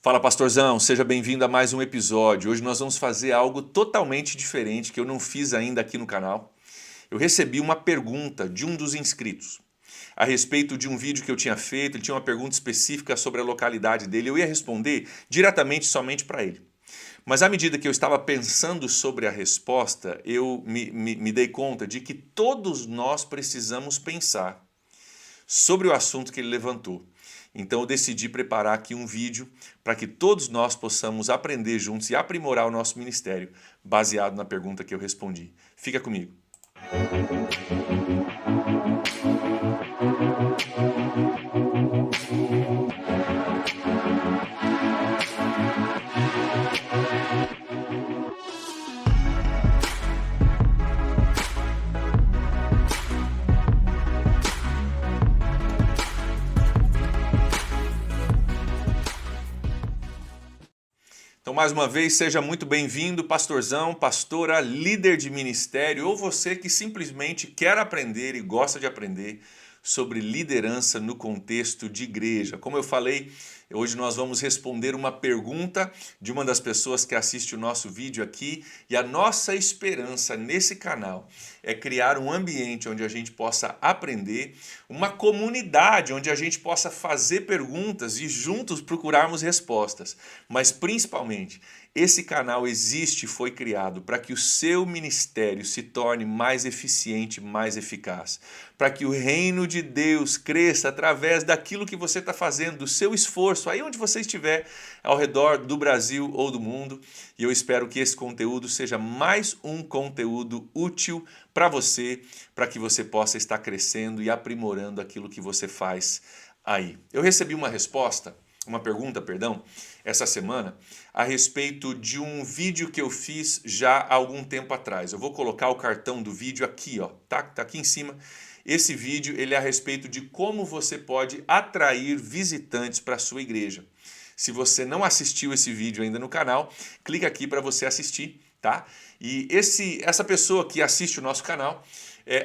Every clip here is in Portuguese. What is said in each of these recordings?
Fala, pastorzão, seja bem-vindo a mais um episódio. Hoje nós vamos fazer algo totalmente diferente que eu não fiz ainda aqui no canal. Eu recebi uma pergunta de um dos inscritos a respeito de um vídeo que eu tinha feito. Ele tinha uma pergunta específica sobre a localidade dele. Eu ia responder diretamente somente para ele. Mas à medida que eu estava pensando sobre a resposta, eu me dei conta de que todos nós precisamos pensar sobre o assunto que ele levantou. Então eu decidi preparar aqui um vídeo para que todos nós possamos aprender juntos e aprimorar o nosso ministério, baseado na pergunta que eu respondi. Fica comigo. Então, mais uma vez, seja muito bem-vindo, pastorzão, pastora, líder de ministério, ou você que simplesmente quer aprender e gosta de aprender sobre liderança no contexto de igreja. Como eu falei, hoje nós vamos responder uma pergunta de uma das pessoas que assiste o nosso vídeo aqui, e a nossa esperança nesse canal é criar um ambiente onde a gente possa aprender, uma comunidade onde a gente possa fazer perguntas e juntos procurarmos respostas. Mas principalmente, esse canal existe e foi criado para que o seu ministério se torne mais eficiente, mais eficaz. Para que o reino de Deus cresça através daquilo que você está fazendo, do seu esforço, aí onde você estiver, ao redor do Brasil ou do mundo. E eu espero que esse conteúdo seja mais um conteúdo útil para você, para que você possa estar crescendo e aprimorando aquilo que você faz aí. Eu recebi uma pergunta, essa semana, a respeito de um vídeo que eu fiz já há algum tempo atrás. Eu vou colocar o cartão do vídeo aqui, ó, tá aqui em cima. Esse vídeo ele é a respeito de como você pode atrair visitantes para a sua igreja. Se você não assistiu esse vídeo ainda no canal, clica aqui para você assistir, tá? E essa pessoa que assiste o nosso canal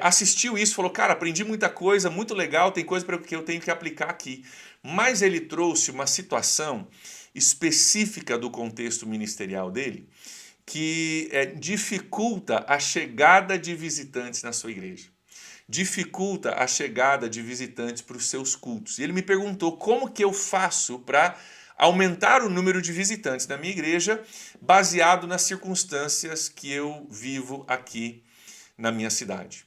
assistiu isso, falou, cara, aprendi muita coisa, muito legal, tem coisa que eu tenho que aplicar aqui. Mas ele trouxe uma situação específica do contexto ministerial dele que dificulta a chegada de visitantes na sua igreja. Dificulta a chegada de visitantes para os seus cultos. E ele me perguntou como que eu faço para aumentar o número de visitantes na minha igreja baseado nas circunstâncias que eu vivo aqui na minha cidade.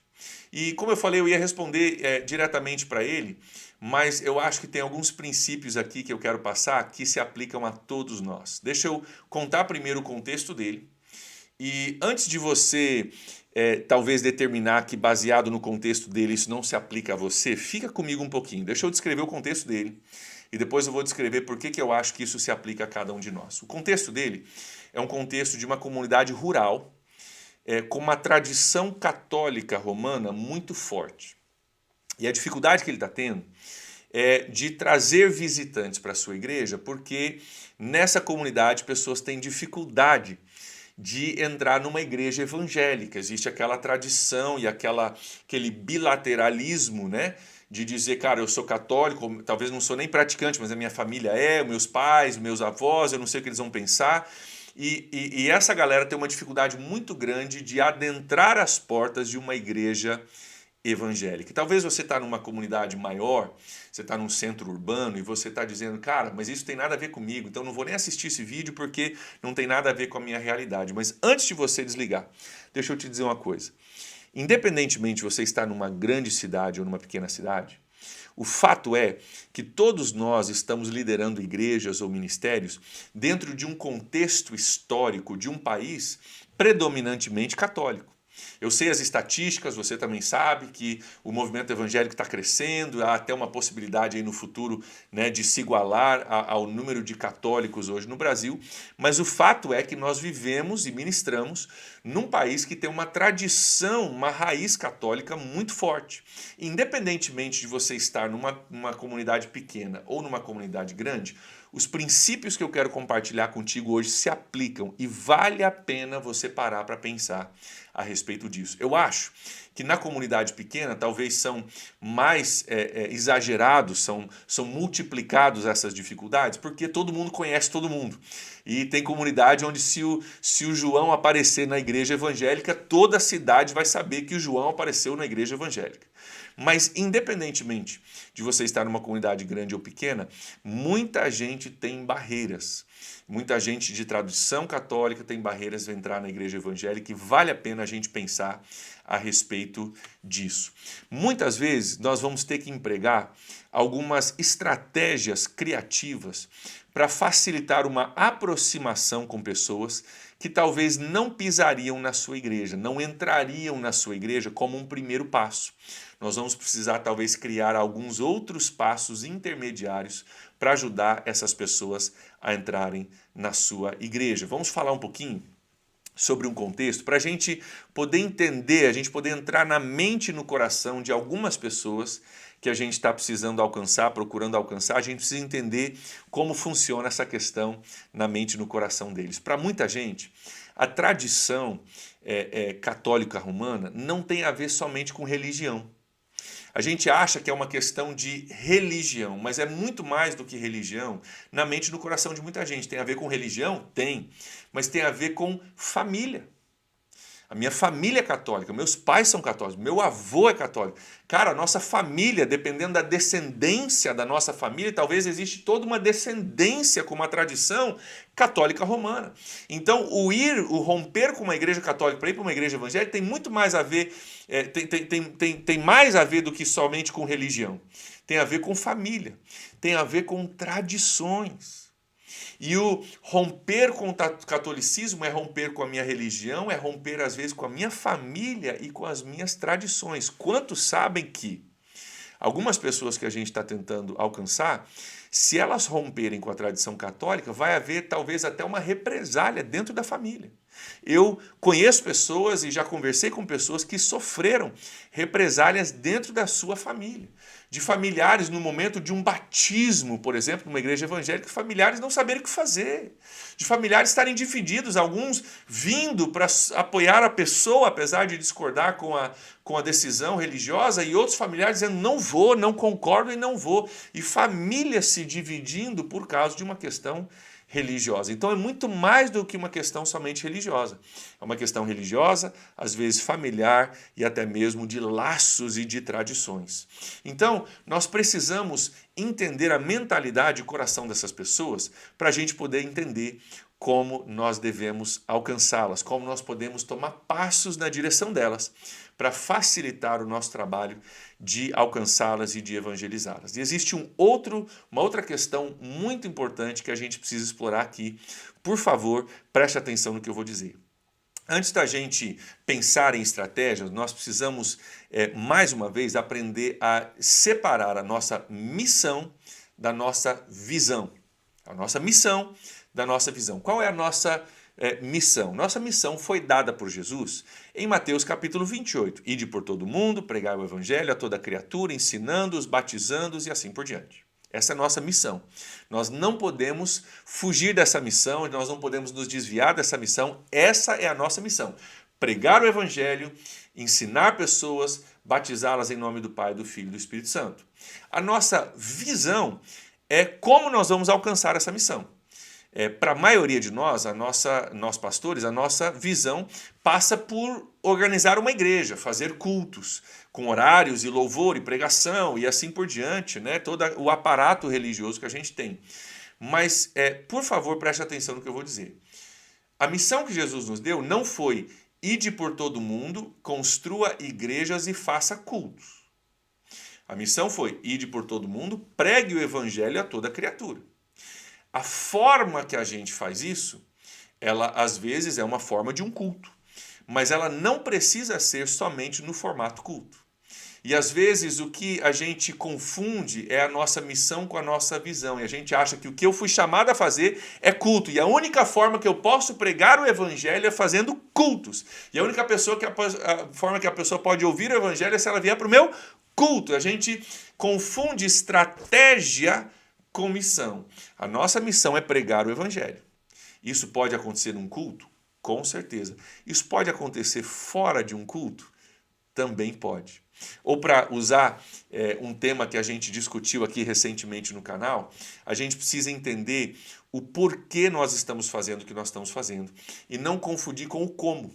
E como eu falei, eu ia responder diretamente para ele, mas eu acho que tem alguns princípios aqui que eu quero passar que se aplicam a todos nós. Deixa eu contar primeiro o contexto dele. E antes de você talvez determinar que baseado no contexto dele isso não se aplica a você, fica comigo um pouquinho. Deixa eu descrever o contexto dele e depois eu vou descrever por que eu acho que isso se aplica a cada um de nós. O contexto dele é um contexto de uma comunidade rural com uma tradição católica romana muito forte. E a dificuldade que ele está tendo é de trazer visitantes para a sua igreja, porque nessa comunidade pessoas têm dificuldade de entrar numa igreja evangélica. Existe aquela tradição e aquele bilateralismo, né? De dizer, cara, eu sou católico, talvez não sou nem praticante, mas a minha família meus pais, meus avós, eu não sei o que eles vão pensar. E essa galera tem uma dificuldade muito grande de adentrar as portas de uma igreja evangélica. E talvez você está numa comunidade maior, você está num centro urbano e você está dizendo, cara, mas isso tem nada a ver comigo, então não vou nem assistir esse vídeo porque não tem nada a ver com a minha realidade. Mas antes de você desligar, deixa eu te dizer uma coisa. Independentemente de você estar numa grande cidade ou numa pequena cidade, o fato é que todos nós estamos liderando igrejas ou ministérios dentro de um contexto histórico de um país predominantemente católico. Eu sei as estatísticas, você também sabe que o movimento evangélico está crescendo, há até uma possibilidade aí no futuro, né, de se igualar ao número de católicos hoje no Brasil, mas o fato é que nós vivemos e ministramos num país que tem uma tradição, uma raiz católica muito forte. Independentemente de você estar numa comunidade pequena ou numa comunidade grande, os princípios que eu quero compartilhar contigo hoje se aplicam e vale a pena você parar para pensar a respeito disso. Eu acho que na comunidade pequena talvez são mais exagerados, são multiplicados essas dificuldades, porque todo mundo conhece todo mundo. E tem comunidade onde se o João aparecer na igreja evangélica, toda a cidade vai saber que o João apareceu na igreja evangélica. Mas independentemente de você estar numa comunidade grande ou pequena, muita gente tem barreiras. Muita gente de tradição católica tem barreiras de entrar na igreja evangélica e vale a pena a gente pensar a respeito disso. Muitas vezes nós vamos ter que empregar algumas estratégias criativas para facilitar uma aproximação com pessoas que talvez não pisariam na sua igreja, não entrariam na sua igreja como um primeiro passo. Nós vamos precisar talvez criar alguns outros passos intermediários para ajudar essas pessoas a entrarem na sua igreja. Vamos falar um pouquinho sobre um contexto para a gente poder entender, a gente poder entrar na mente e no coração de algumas pessoas que a gente está precisando alcançar, procurando alcançar. A gente precisa entender como funciona essa questão na mente e no coração deles. Para muita gente, a tradição católica romana não tem a ver somente com religião. A gente acha que é uma questão de religião, mas é muito mais do que religião na mente e no coração de muita gente. Tem a ver com religião? Tem, mas tem a ver com família. A minha família é católica, meus pais são católicos, meu avô é católico. Cara, a nossa família, dependendo da descendência da nossa família, talvez existe toda uma descendência com uma tradição católica romana. Então, o romper com uma igreja católica para ir para uma igreja evangélica tem muito mais a ver, tem mais a ver do que somente com religião. Tem a ver com família, tem a ver com tradições. E o romper com o catolicismo é romper com a minha religião, é romper às vezes com a minha família e com as minhas tradições. Quantos sabem que algumas pessoas que a gente está tentando alcançar, se elas romperem com a tradição católica, vai haver talvez até uma represália dentro da família. Eu conheço pessoas e já conversei com pessoas que sofreram represálias dentro da sua família. De familiares no momento de um batismo, por exemplo, numa igreja evangélica, familiares não saberem o que fazer. De familiares estarem divididos, alguns vindo para apoiar a pessoa, apesar de discordar com a decisão religiosa, e outros familiares dizendo não vou, não concordo e não vou. E famílias se dividindo por causa de uma questão religiosa. Então é muito mais do que uma questão somente religiosa. É uma questão religiosa, às vezes familiar e até mesmo de laços e de tradições. Então nós precisamos entender a mentalidade e o coração dessas pessoas para a gente poder entender como nós devemos alcançá-las, como nós podemos tomar passos na direção delas para facilitar o nosso trabalho de alcançá-las e de evangelizá-las. E existe uma outra questão muito importante que a gente precisa explorar aqui. Por favor, preste atenção no que eu vou dizer. Antes da gente pensar em estratégias, nós precisamos, mais uma vez, aprender a separar a nossa missão da nossa visão. A nossa missão da nossa visão. Qual é a nossa missão? Nossa missão foi dada por Jesus em Mateus capítulo 28. Ide por todo mundo, pregai o evangelho a toda criatura, ensinando-os, batizando-os e assim por diante. Essa é a nossa missão. Nós não podemos fugir dessa missão, nós não podemos nos desviar dessa missão. Essa é a nossa missão. Pregar o evangelho, ensinar pessoas, batizá-las em nome do Pai, do Filho e do Espírito Santo. A nossa visão é como nós vamos alcançar essa missão. Para a maioria de nós pastores, a nossa visão passa por organizar uma igreja, fazer cultos, com horários e louvor e pregação e assim por diante, né? Todo o aparato religioso que a gente tem. Mas, por favor, preste atenção no que eu vou dizer. A missão que Jesus nos deu não foi ide por todo mundo, construa igrejas e faça cultos. A missão foi ide por todo mundo, pregue o evangelho a toda criatura. A forma que a gente faz isso, ela às vezes é uma forma de um culto, mas ela não precisa ser somente no formato culto. E às vezes o que a gente confunde é a nossa missão com a nossa visão, e a gente acha que o que eu fui chamado a fazer é culto, e a única forma que eu posso pregar o evangelho é fazendo cultos. E a única forma que a pessoa pode ouvir o evangelho é se ela vier para o meu culto. A gente confunde estratégia com missão. A nossa missão é pregar o evangelho. Isso pode acontecer num culto? Com certeza. Isso pode acontecer fora de um culto? Também pode. Ou para usar um tema que a gente discutiu aqui recentemente no canal, a gente precisa entender o porquê nós estamos fazendo o que nós estamos fazendo e não confundir com o como.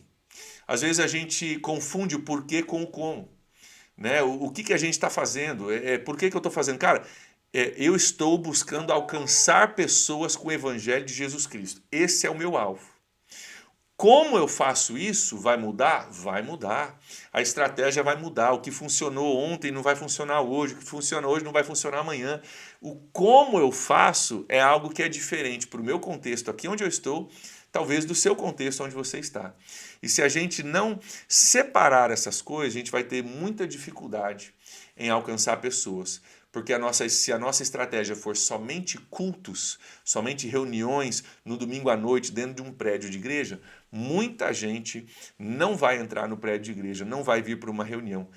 Às vezes a gente confunde o porquê com o como. Né? O que a gente está fazendo? Por que eu estou fazendo? Cara, eu estou buscando alcançar pessoas com o Evangelho de Jesus Cristo. Esse é o meu alvo. Como eu faço isso? Vai mudar? Vai mudar. A estratégia vai mudar. O que funcionou ontem não vai funcionar hoje. O que funciona hoje não vai funcionar amanhã. O como eu faço é algo que é diferente para o meu contexto aqui onde eu estou, talvez do seu contexto onde você está. E se a gente não separar essas coisas, a gente vai ter muita dificuldade em alcançar pessoas. Porque se a nossa estratégia for somente cultos, somente reuniões no domingo à noite dentro de um prédio de igreja, muita gente não vai entrar no prédio de igreja, não vai vir para uma reunião.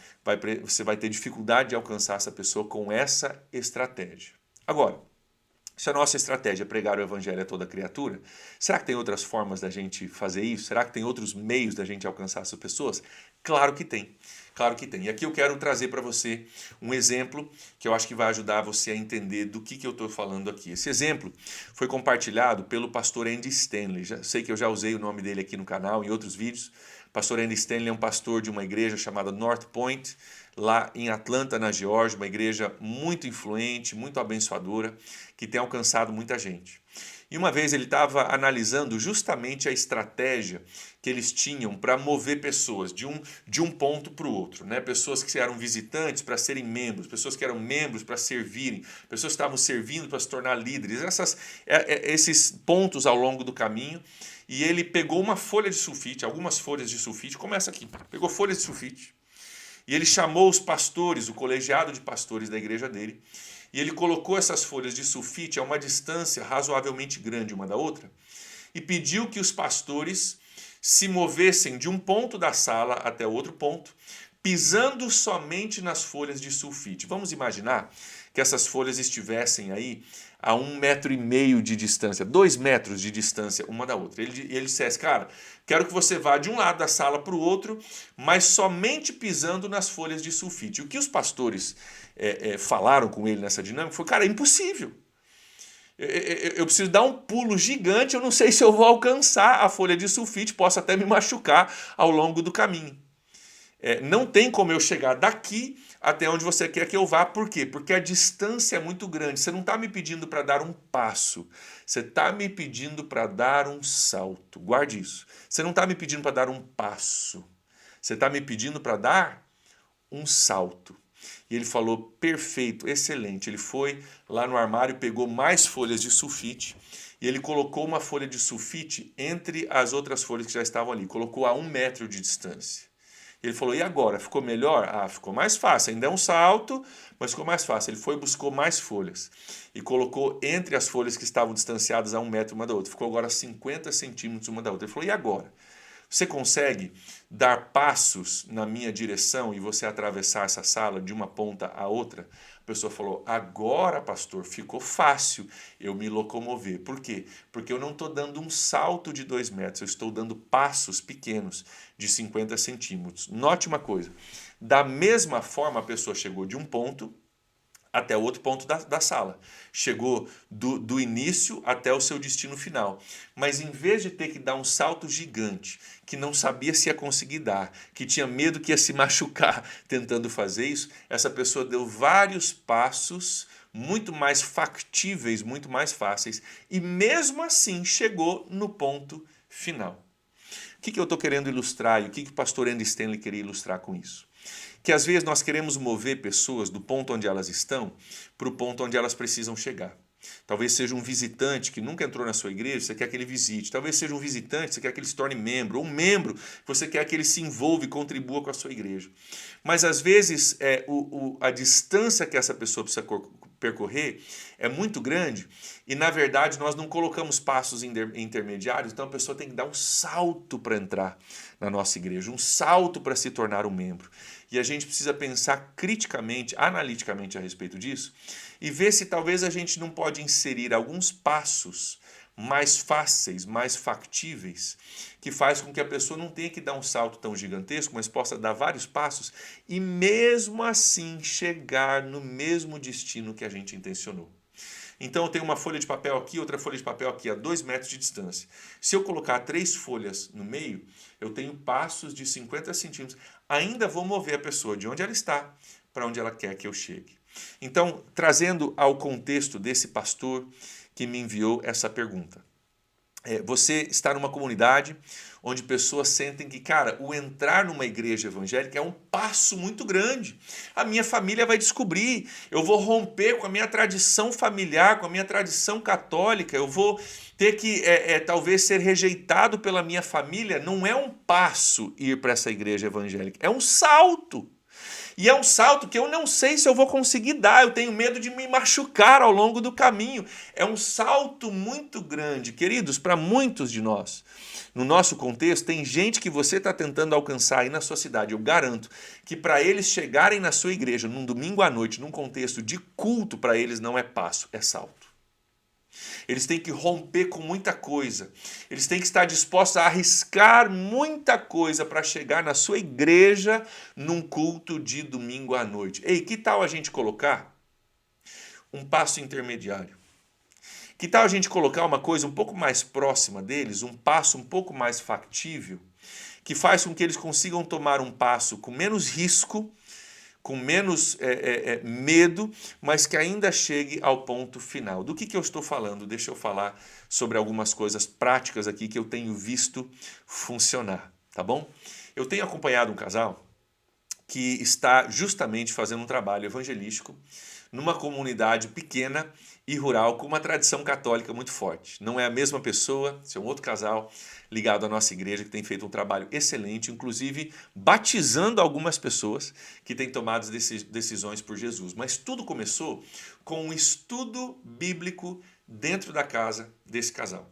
Você vai ter dificuldade de alcançar essa pessoa com essa estratégia. Agora, se a nossa estratégia é pregar o evangelho a toda criatura, será que tem outras formas da gente fazer isso? Será que tem outros meios da gente alcançar essas pessoas? Claro que tem. Claro que tem. E aqui eu quero trazer para você um exemplo que eu acho que vai ajudar você a entender do que eu estou falando aqui. Esse exemplo foi compartilhado pelo pastor Andy Stanley. Sei que eu já usei o nome dele aqui no canal, em outros vídeos. Pastor Andy Stanley é um pastor de uma igreja chamada North Point, lá em Atlanta, na Geórgia, uma igreja muito influente, muito abençoadora, que tem alcançado muita gente. E uma vez ele estava analisando justamente a estratégia que eles tinham para mover pessoas de um ponto para o outro, né? Pessoas que eram visitantes para serem membros, pessoas que eram membros para servirem, pessoas que estavam servindo para se tornar líderes, esses pontos ao longo do caminho. E ele pegou uma folha de sulfite, algumas folhas de sulfite, começa aqui, pegou folhas de sulfite, e ele chamou os pastores, o colegiado de pastores da igreja dele, e ele colocou essas folhas de sulfite a uma distância razoavelmente grande uma da outra, e pediu que os pastores se movessem de um ponto da sala até outro ponto, pisando somente nas folhas de sulfite. Vamos imaginar que essas folhas estivessem aí a 1,5 metro de distância, 2 metros de distância uma da outra. Ele dissesse, cara, quero que você vá de um lado da sala para o outro, mas somente pisando nas folhas de sulfite. O que os pastores falaram com ele nessa dinâmica foi, cara, é impossível. Eu preciso dar um pulo gigante, eu não sei se eu vou alcançar a folha de sulfite, posso até me machucar ao longo do caminho. Não tem como eu chegar daqui até onde você quer que eu vá. Por quê? Porque a distância é muito grande. Você não está me pedindo para dar um passo. Você está me pedindo para dar um salto. Guarde isso. Você não está me pedindo para dar um passo. Você está me pedindo para dar um salto. E ele falou, perfeito, excelente. Ele foi lá no armário, pegou mais folhas de sulfite e ele colocou uma folha de sulfite entre as outras folhas que já estavam ali. Colocou a 1 metro de distância. Ele falou, e agora? Ficou melhor? Ah, ficou mais fácil. Ainda é um salto, mas ficou mais fácil. Ele foi e buscou mais folhas e colocou entre as folhas que estavam distanciadas a 1 metro uma da outra. Ficou agora 50 centímetros uma da outra. Ele falou, e agora? Você consegue dar passos na minha direção e você atravessar essa sala de uma ponta a outra? A pessoa falou, agora, pastor, ficou fácil eu me locomover. Por quê? Porque eu não estou dando um salto de 2 metros, eu estou dando passos pequenos de 50 centímetros. Note uma coisa, da mesma forma a pessoa chegou de um ponto até o outro ponto da sala. Chegou do início até o seu destino final. Mas em vez de ter que dar um salto gigante, que não sabia se ia conseguir dar, que tinha medo que ia se machucar tentando fazer isso, essa pessoa deu vários passos muito mais factíveis, muito mais fáceis, e mesmo assim chegou no ponto final. O que eu estou querendo ilustrar e o que o pastor Andy Stanley queria ilustrar com isso? Que às vezes nós queremos mover pessoas do ponto onde elas estão para o ponto onde elas precisam chegar. Talvez seja um visitante que nunca entrou na sua igreja, você quer que ele visite. Talvez seja um visitante, você quer que ele se torne membro. Ou um membro, você quer que ele se envolva e contribua com a sua igreja. Mas às vezes a distância que essa pessoa precisa percorrer é muito grande e na verdade nós não colocamos passos intermediários, então a pessoa tem que dar um salto para entrar na nossa igreja, um salto para se tornar um membro. E a gente precisa pensar criticamente, analiticamente a respeito disso e ver se talvez a gente não pode inserir alguns passos mais fáceis, mais factíveis, que faz com que a pessoa não tenha que dar um salto tão gigantesco, mas possa dar vários passos e mesmo assim chegar no mesmo destino que a gente intencionou. Então eu tenho uma folha de papel aqui, outra folha de papel aqui, a 2 metros de distância. Se eu colocar 3 folhas no meio, eu tenho passos de 50 centímetros. Ainda vou mover a pessoa de onde ela está para onde ela quer que eu chegue. Então, trazendo ao contexto desse pastor que me enviou essa pergunta. Você está numa comunidade onde pessoas sentem que, cara, o entrar numa igreja evangélica é um passo muito grande. A minha família vai descobrir, eu vou romper com a minha tradição familiar, com a minha tradição católica, eu vou ter que talvez ser rejeitado pela minha família. Não é um passo ir para essa igreja evangélica, é um salto. E é um salto que eu não sei se eu vou conseguir dar, eu tenho medo de me machucar ao longo do caminho. É um salto muito grande, queridos, para muitos de nós. No nosso contexto, tem gente que você está tentando alcançar aí na sua cidade. Eu garanto que para eles chegarem na sua igreja num domingo à noite, num contexto de culto, para eles não é passo, é salto. Eles têm que romper com muita coisa. Eles têm que estar dispostos a arriscar muita coisa para chegar na sua igreja num culto de domingo à noite. Ei, que tal a gente colocar um passo intermediário? Que tal a gente colocar uma coisa um pouco mais próxima deles, um passo um pouco mais factível, que faz com que eles consigam tomar um passo com menos risco, com menos medo, mas que ainda chegue ao ponto final. Do que eu estou falando? Deixa eu falar sobre algumas coisas práticas aqui que eu tenho visto funcionar, tá bom? Eu tenho acompanhado um casal que está justamente fazendo um trabalho evangelístico numa comunidade pequena e rural com uma tradição católica muito forte. Não é a mesma pessoa, é um outro casal ligado à nossa igreja que tem feito um trabalho excelente, inclusive batizando algumas pessoas que têm tomado decisões por Jesus. Mas tudo começou com um estudo bíblico dentro da casa desse casal.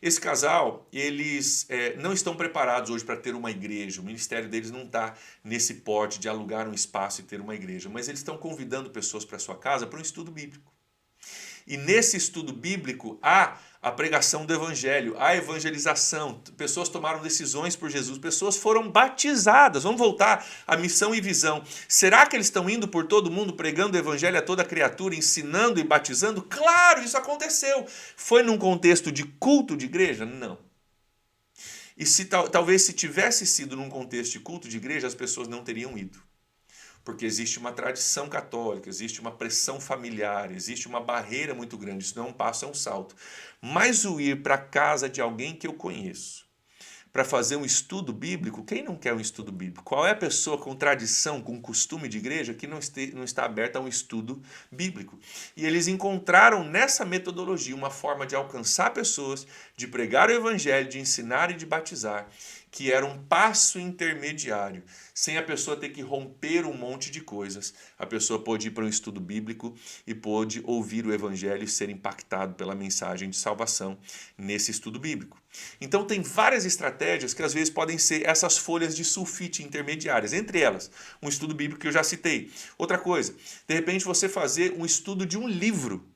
Esse casal, eles não estão preparados hoje para ter uma igreja, o ministério deles não está nesse porte de alugar um espaço e ter uma igreja, mas eles estão convidando pessoas para a sua casa para um estudo bíblico. E nesse estudo bíblico há a pregação do evangelho, a evangelização, pessoas tomaram decisões por Jesus, pessoas foram batizadas. Vamos voltar à missão e visão. Será que eles estão indo por todo mundo pregando o evangelho a toda criatura, ensinando e batizando? Claro, isso aconteceu. Foi num contexto de culto de igreja? Não. E talvez se tivesse sido num contexto de culto de igreja, as pessoas não teriam ido. Porque existe uma tradição católica, existe uma pressão familiar, existe uma barreira muito grande. Isso não é um passo, é um salto. Mas o ir para a casa de alguém que eu conheço, para fazer um estudo bíblico, quem não quer um estudo bíblico? Qual é a pessoa com tradição, com costume de igreja que não está aberta a um estudo bíblico? E eles encontraram nessa metodologia uma forma de alcançar pessoas, de pregar o evangelho, de ensinar e de batizar, que era um passo intermediário, sem a pessoa ter que romper um monte de coisas. A pessoa pôde ir para um estudo bíblico e pôde ouvir o evangelho e ser impactado pela mensagem de salvação nesse estudo bíblico. Então tem várias estratégias que às vezes podem ser essas folhas de sulfite intermediárias, entre elas um estudo bíblico que eu já citei. Outra coisa, de repente você fazer um estudo de um livro.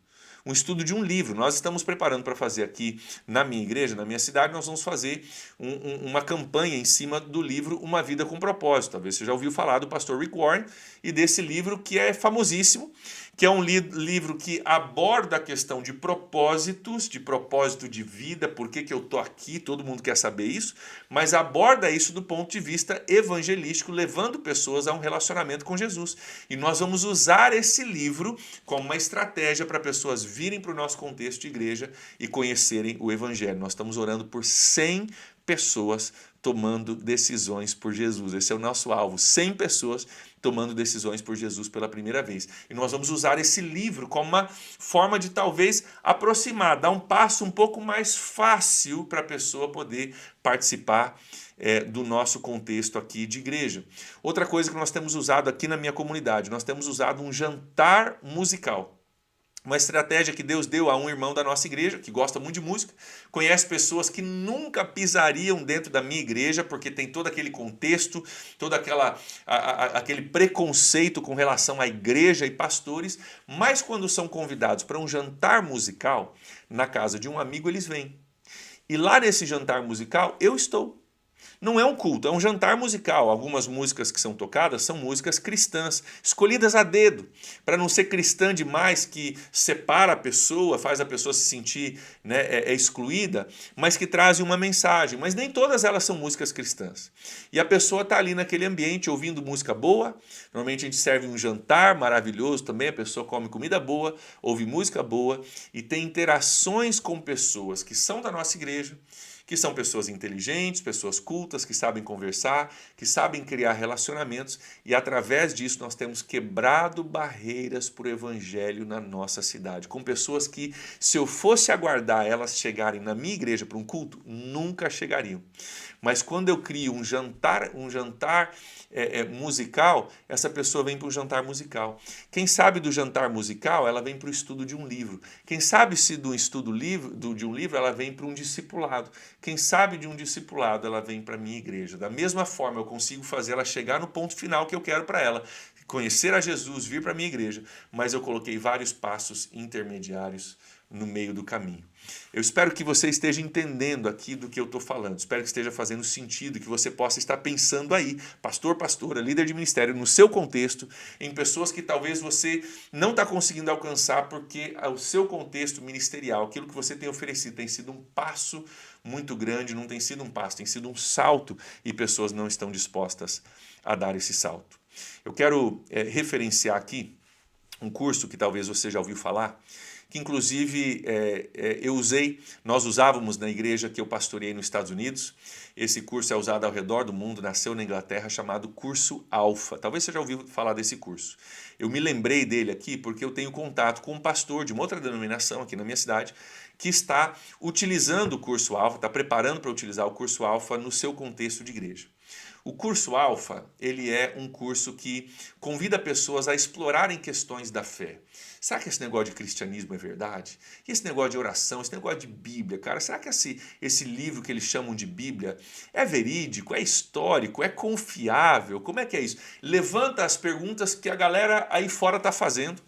Um estudo de um livro. Nós estamos preparando para fazer aqui na minha igreja, na minha cidade, nós vamos fazer uma campanha em cima do livro Uma Vida com Propósito. Talvez você já ouviu falar do pastor Rick Warren e desse livro que é famosíssimo, que é um livro que aborda a questão de propósitos, de propósito de vida, por que eu estou aqui, todo mundo quer saber isso, mas aborda isso do ponto de vista evangelístico, levando pessoas a um relacionamento com Jesus. E nós vamos usar esse livro como uma estratégia para pessoas virem para o nosso contexto de igreja e conhecerem o evangelho. Nós estamos orando por 100 pessoas tomando decisões por Jesus. Esse é o nosso alvo, 100 pessoas tomando decisões por Jesus pela primeira vez. E nós vamos usar esse livro como uma forma de talvez aproximar, dar um passo um pouco mais fácil para a pessoa poder participar do nosso contexto aqui de igreja. Outra coisa que nós temos usado aqui na minha comunidade, nós temos usado um jantar musical. Uma estratégia que Deus deu a um irmão da nossa igreja, que gosta muito de música, conhece pessoas que nunca pisariam dentro da minha igreja, porque tem todo aquele contexto, todo aquele preconceito com relação à igreja e pastores, mas quando são convidados para um jantar musical, na casa de um amigo, eles vêm. E lá nesse jantar musical, eu estou. Não é um culto, é um jantar musical. Algumas músicas que são tocadas são músicas cristãs, escolhidas a dedo, para não ser cristã demais, que separa a pessoa, faz a pessoa se sentir, né, excluída, mas que trazem uma mensagem. Mas nem todas elas são músicas cristãs. E a pessoa está ali naquele ambiente ouvindo música boa. Normalmente a gente serve um jantar maravilhoso também, a pessoa come comida boa, ouve música boa e tem interações com pessoas que são da nossa igreja, que são pessoas inteligentes, pessoas cultas, que sabem conversar, que sabem criar relacionamentos, e através disso nós temos quebrado barreiras para o evangelho na nossa cidade, com pessoas que, se eu fosse aguardar elas chegarem na minha igreja para um culto, nunca chegariam. Mas quando eu crio um jantar musical, essa pessoa vem para o jantar musical. Quem sabe do jantar musical, ela vem para o estudo de um livro. Quem sabe se do estudo de um livro, ela vem para um discipulado. Quem sabe de um discipulado, ela vem para a minha igreja. Da mesma forma, eu consigo fazer ela chegar no ponto final que eu quero para ela. Conhecer a Jesus, vir para a minha igreja. Mas eu coloquei vários passos intermediários no meio do caminho. Eu espero que você esteja entendendo aqui do que eu estou falando. Espero que esteja fazendo sentido, que você possa estar pensando aí, pastor, pastora, líder de ministério, no seu contexto, em pessoas que talvez você não está conseguindo alcançar porque o seu contexto ministerial, aquilo que você tem oferecido, tem sido um passo muito grande, não tem sido um passo, tem sido um salto e pessoas não estão dispostas a dar esse salto. Eu quero referenciar aqui um curso que talvez você já ouviu falar, que inclusive nós usávamos na igreja que eu pastoreei nos Estados Unidos. Esse curso é usado ao redor do mundo, nasceu na Inglaterra, chamado Curso Alfa. Talvez você já ouviu falar desse curso. Eu me lembrei dele aqui porque eu tenho contato com um pastor de uma outra denominação aqui na minha cidade, que está utilizando o Curso Alfa, está preparando para utilizar o Curso Alfa no seu contexto de igreja. O Curso Alfa, ele é um curso que convida pessoas a explorarem questões da fé. Será que esse negócio de cristianismo é verdade? E esse negócio de oração, esse negócio de Bíblia, cara, será que esse livro que eles chamam de Bíblia é verídico, é histórico, é confiável? Como é que é isso? Levanta as perguntas que a galera aí fora está fazendo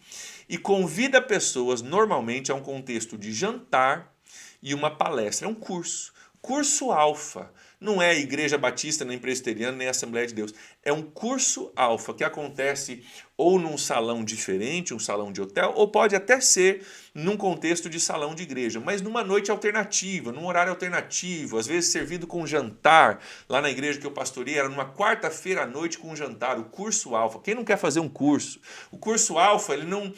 e convida pessoas, normalmente, a um contexto de jantar e uma palestra. É um curso. Curso Alfa. Não é Igreja Batista, nem Presbiteriana, nem Assembleia de Deus. É um curso alfa que acontece ou num salão diferente, um salão de hotel, ou pode até ser num contexto de salão de igreja, mas numa noite alternativa, num horário alternativo, às vezes servido com jantar. Lá na igreja que eu pastoreei, era numa quarta-feira à noite com jantar, o curso alfa. Quem não quer fazer um curso? O curso alfa, ele não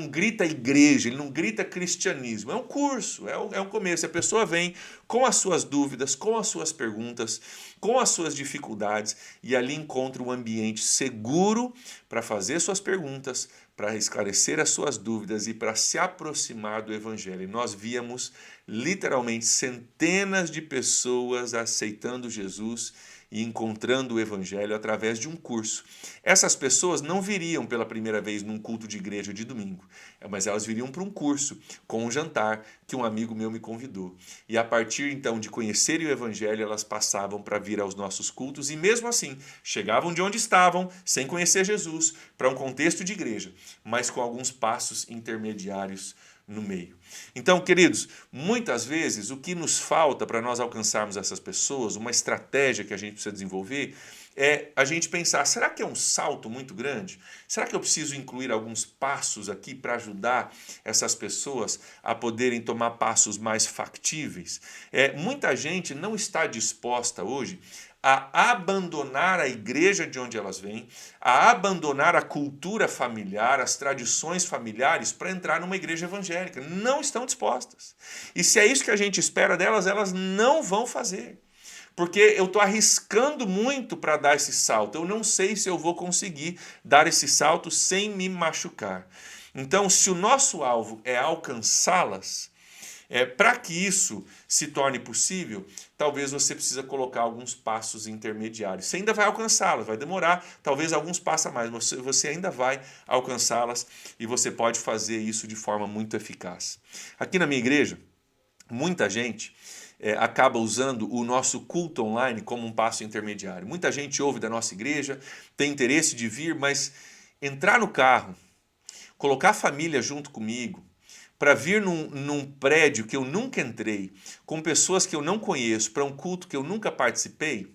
grita igreja, ele não grita cristianismo. É um curso, é um começo. A pessoa vem com as suas dúvidas, com as suas perguntas, com as suas dificuldades, e ali encontra um ambiente seguro para fazer suas perguntas, para esclarecer as suas dúvidas e para se aproximar do Evangelho. E nós víamos literalmente centenas de pessoas aceitando Jesus e encontrando o Evangelho através de um curso. Essas pessoas não viriam pela primeira vez num culto de igreja de domingo, mas elas viriam para um curso, com um jantar que um amigo meu me convidou. E a partir então de conhecerem o Evangelho, elas passavam para vir aos nossos cultos e mesmo assim chegavam de onde estavam, sem conhecer Jesus, para um contexto de igreja, mas com alguns passos intermediários no meio. Então, queridos, muitas vezes o que nos falta para nós alcançarmos essas pessoas, uma estratégia que a gente precisa desenvolver, é a gente pensar, será que é um salto muito grande? Será que eu preciso incluir alguns passos aqui para ajudar essas pessoas a poderem tomar passos mais factíveis? Muita gente não está disposta hoje a abandonar a igreja de onde elas vêm, a abandonar a cultura familiar, as tradições familiares para entrar numa igreja evangélica. Não estão dispostas. E se é isso que a gente espera delas, elas não vão fazer. Porque eu estou arriscando muito para dar esse salto. Eu não sei se eu vou conseguir dar esse salto sem me machucar. Então, se o nosso alvo é alcançá-las, Para que isso se torne possível, talvez você precisa colocar alguns passos intermediários. Você ainda vai alcançá-las, vai demorar, talvez alguns passos a mais, mas você ainda vai alcançá-las e você pode fazer isso de forma muito eficaz. Aqui na minha igreja, muita gente acaba usando o nosso culto online como um passo intermediário. Muita gente ouve da nossa igreja, tem interesse de vir, mas entrar no carro, colocar a família junto comigo, para vir num prédio que eu nunca entrei, com pessoas que eu não conheço, para um culto que eu nunca participei,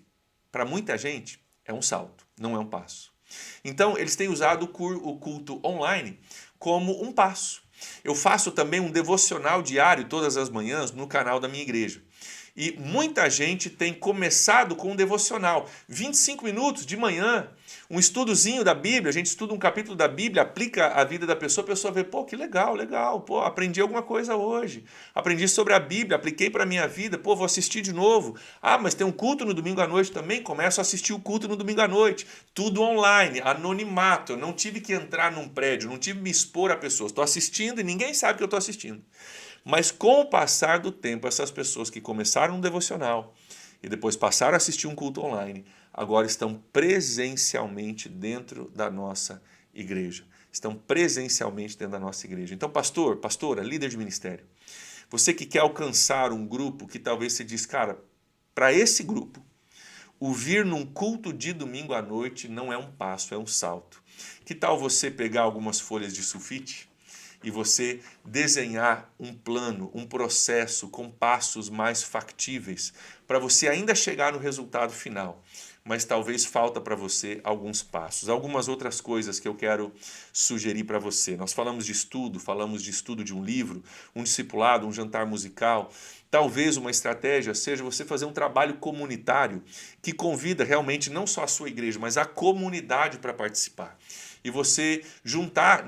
para muita gente é um salto, não é um passo. Então, eles têm usado o culto online como um passo. Eu faço também um devocional diário todas as manhãs no canal da minha igreja. E muita gente tem começado com um devocional. 25 minutos de manhã, um estudozinho da Bíblia, a gente estuda um capítulo da Bíblia, aplica a vida da pessoa, a pessoa vê, pô, que legal, legal, pô, aprendi alguma coisa hoje. Aprendi sobre a Bíblia, apliquei para a minha vida, pô, vou assistir de novo. Ah, mas tem um culto no domingo à noite também, começo a assistir o culto no domingo à noite. Tudo online, anonimato, eu não tive que entrar num prédio, não tive que me expor a pessoas. Estou assistindo e ninguém sabe que eu estou assistindo. Mas com o passar do tempo, essas pessoas que começaram um devocional e depois passaram a assistir um culto online, agora estão presencialmente dentro da nossa igreja. Estão presencialmente dentro da nossa igreja. Então, pastor, pastora, líder de ministério, você que quer alcançar um grupo que talvez você diz, cara, para esse grupo, o vir num culto de domingo à noite não é um passo, é um salto. Que tal você pegar algumas folhas de sulfite e você desenhar um plano, um processo com passos mais factíveis para você ainda chegar no resultado final, mas talvez falta para você alguns passos. Algumas outras coisas que eu quero sugerir para você. Nós falamos de estudo de um livro, um discipulado, um jantar musical. Talvez uma estratégia seja você fazer um trabalho comunitário que convida realmente não só a sua igreja, mas a comunidade para participar. E você juntar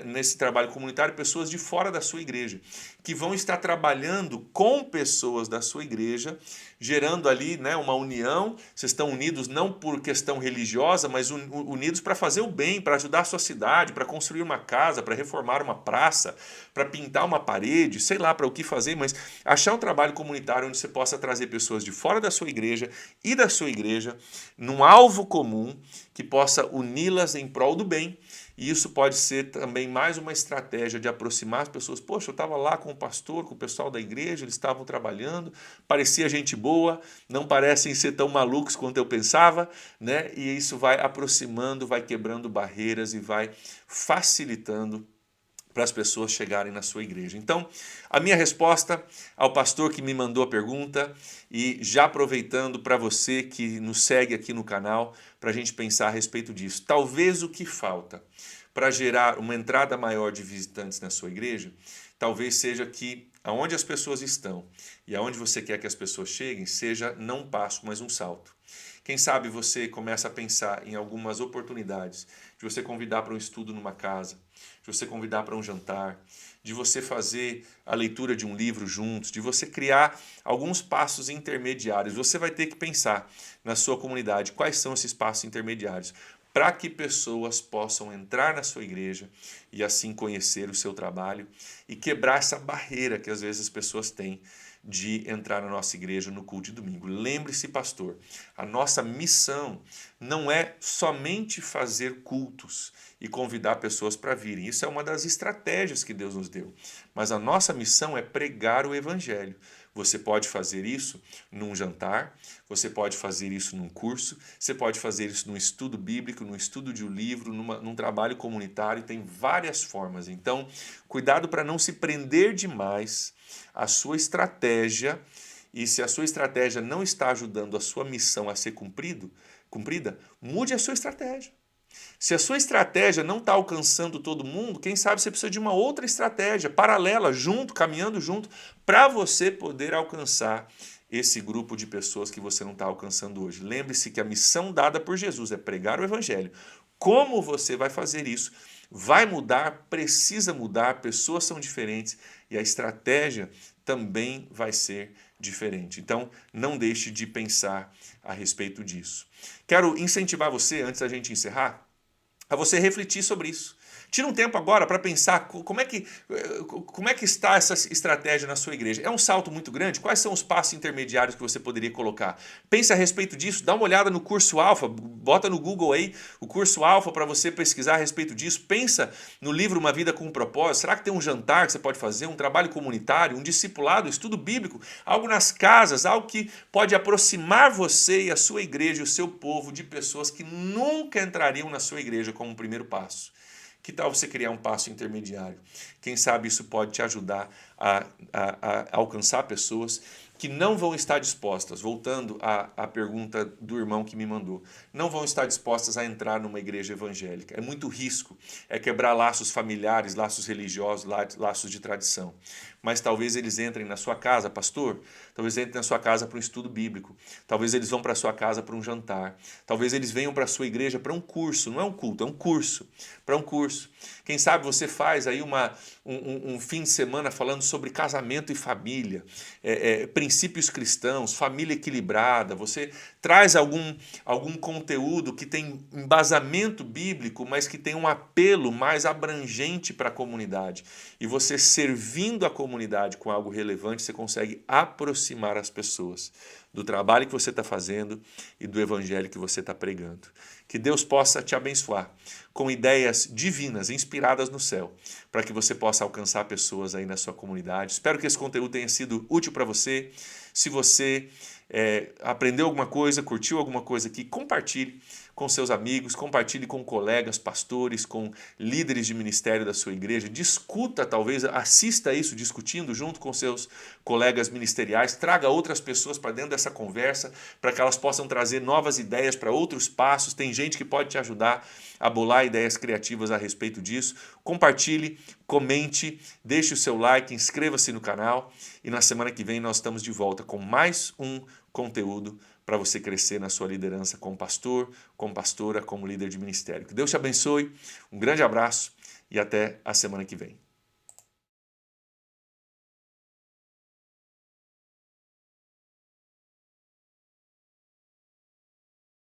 nesse trabalho comunitário pessoas de fora da sua igreja, que vão estar trabalhando com pessoas da sua igreja, gerando ali, né, uma união. Vocês estão unidos não por questão religiosa, mas unidos para fazer o bem, para ajudar a sua cidade, para construir uma casa, para reformar uma praça, para pintar uma parede, sei lá para o que fazer, mas achar um trabalho comunitário onde você possa trazer pessoas de fora da sua igreja e da sua igreja num alvo comum que possa uni-las em prol do bem. E isso pode ser também mais uma estratégia de aproximar as pessoas. Poxa, eu estava lá com o pastor, com o pessoal da igreja, eles estavam trabalhando, parecia gente boa, não parecem ser tão malucos quanto eu pensava, né? E isso vai aproximando, vai quebrando barreiras e vai facilitando para as pessoas chegarem na sua igreja. Então, a minha resposta ao pastor que me mandou a pergunta, e já aproveitando para você que nos segue aqui no canal, para a gente pensar a respeito disso. Talvez o que falta para gerar uma entrada maior de visitantes na sua igreja, talvez seja que aonde as pessoas estão e aonde você quer que as pessoas cheguem, seja não um passo, mas um salto. Quem sabe você começa a pensar em algumas oportunidades de você convidar para um estudo numa casa, de você convidar para um jantar, de você fazer a leitura de um livro juntos, de você criar alguns passos intermediários. Você vai ter que pensar na sua comunidade quais são esses passos intermediários para que pessoas possam entrar na sua igreja e assim conhecer o seu trabalho e quebrar essa barreira que às vezes as pessoas têm de entrar na nossa igreja no culto de domingo. Lembre-se, pastor, a nossa missão não é somente fazer cultos e convidar pessoas para virem. Isso é uma das estratégias que Deus nos deu. Mas a nossa missão é pregar o evangelho. Você pode fazer isso num jantar, você pode fazer isso num curso, você pode fazer isso num estudo bíblico, num estudo de um livro, num trabalho comunitário, tem várias formas. Então, cuidado para não se prender demais à sua estratégia, e se a sua estratégia não está ajudando a sua missão a ser cumprida, mude a sua estratégia. Se a sua estratégia não está alcançando todo mundo, quem sabe você precisa de uma outra estratégia paralela, junto, caminhando junto, para você poder alcançar esse grupo de pessoas que você não está alcançando hoje. Lembre-se que a missão dada por Jesus é pregar o evangelho. Como você vai fazer isso? Vai mudar, precisa mudar, pessoas são diferentes e a estratégia também vai ser diferente. Então, não deixe de pensar a respeito disso. Quero incentivar você, antes da gente encerrar, a você refletir sobre isso. Tira um tempo agora para pensar como é que está essa estratégia na sua igreja. É um salto muito grande? Quais são os passos intermediários que você poderia colocar? Pense a respeito disso, dá uma olhada no curso Alfa, bota no Google aí o curso Alfa para você pesquisar a respeito disso. Pensa no livro Uma Vida com um Propósito. Será que tem um jantar que você pode fazer, um trabalho comunitário, um discipulado, um estudo bíblico, algo nas casas, algo que pode aproximar você e a sua igreja e o seu povo de pessoas que nunca entrariam na sua igreja como primeiro passo? Que tal você criar um passo intermediário? Quem sabe isso pode te ajudar a alcançar pessoas que não vão estar dispostas, voltando à pergunta do irmão que me mandou, não vão estar dispostas a entrar numa igreja evangélica. É muito risco, é quebrar laços familiares, laços religiosos, laços de tradição. Mas talvez eles entrem na sua casa, pastor, talvez entrem na sua casa para um estudo bíblico, talvez eles vão para a sua casa para um jantar, talvez eles venham para a sua igreja para um curso, não é um culto, é um curso, para um curso. Quem sabe você faz aí um fim de semana falando sobre casamento e família, princípios cristãos, família equilibrada, você traz algum conteúdo que tem embasamento bíblico, mas que tem um apelo mais abrangente para a comunidade. E você servindo a comunidade com algo relevante, você consegue aproximar as pessoas do trabalho que você está fazendo e do evangelho que você está pregando. Que Deus possa te abençoar com ideias divinas, inspiradas no céu, para que você possa alcançar pessoas aí na sua comunidade. Espero que esse conteúdo tenha sido útil para você. Se você aprendeu alguma coisa, curtiu alguma coisa aqui, compartilhe com seus amigos, compartilhe com colegas, pastores, com líderes de ministério da sua igreja, discuta talvez, assista isso discutindo junto com seus colegas ministeriais, traga outras pessoas para dentro dessa conversa, para que elas possam trazer novas ideias para outros passos. Tem gente que pode te ajudar a bolar ideias criativas a respeito disso. Compartilhe, comente, deixe o seu like, inscreva-se no canal e na semana que vem nós estamos de volta com mais um conteúdo para você crescer na sua liderança como pastor, como pastora, como líder de ministério. Que Deus te abençoe, um grande abraço e até a semana que vem.